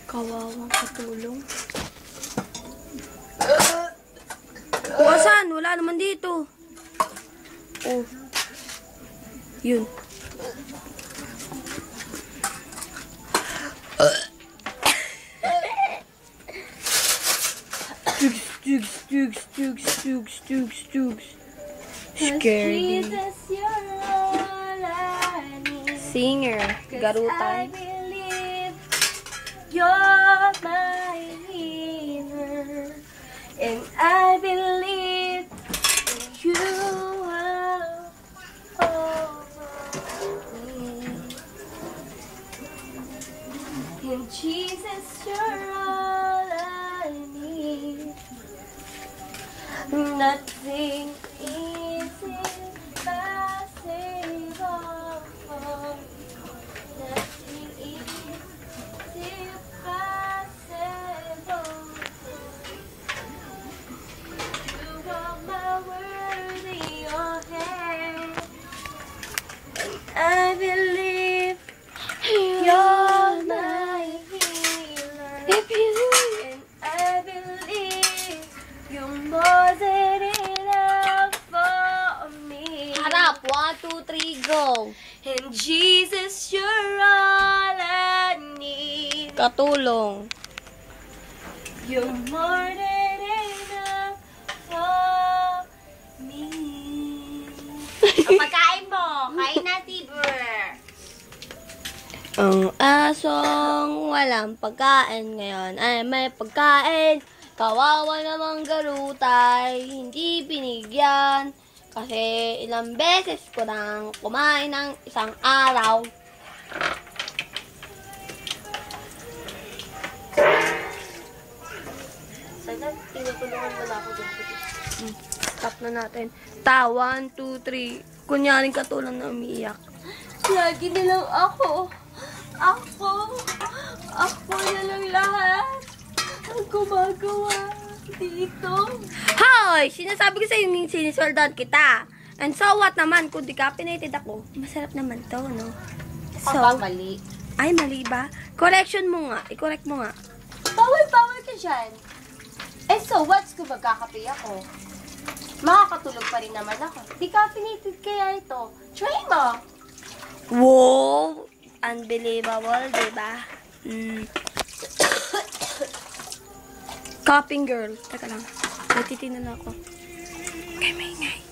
Kawawang katulong. Saan? Wala naman dito. Oh. Yun. Scary. Singer. Garutan. You're my healer, and I believe you will hold me. And Jesus, you're all I need. Nothing is impossible. Nothing is impossible. You hold my word in your hand, and I believe you're my healer. And I believe you're more than enough for me. Harap. 1, 2, 3, go. And Jesus, you're all I need. Katulong. You're more than enough for me. Ang pagkain mo, kain na, Tiber. Ang asong walang pagkain ngayon ay may pagkain. Kawawa namang garutay, hindi binigyan. Kasi ilang beses ko nang kumain ng isang araw. Sana, tinutulungan mo na ako dito. Stop na natin. 1, 2, 3. Kunyaring katulong na umiiyak. Lagi na lang ako. Ako na lang lahat ang gumagawa dito. Hoy! Sinasabi ko sa'yo yung sinisweldohan kita. And so what naman, kung decapitated ako, masarap naman to, no? So, mali. ay, mali ba? Correction mo nga. I-correct mo nga. Bawal ka dyan. Eh so, what's kung magkakape ako? Makakatulog pa rin naman ako. Decaffeinated kaya ito. Try mo. Wow! Unbelievable, diba? Copying girl. Teka lang. Natitinan ako. Okay, maingay.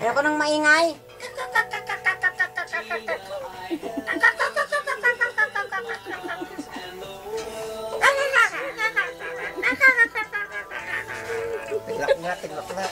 Ayoko nang maingay. Tiglak nga.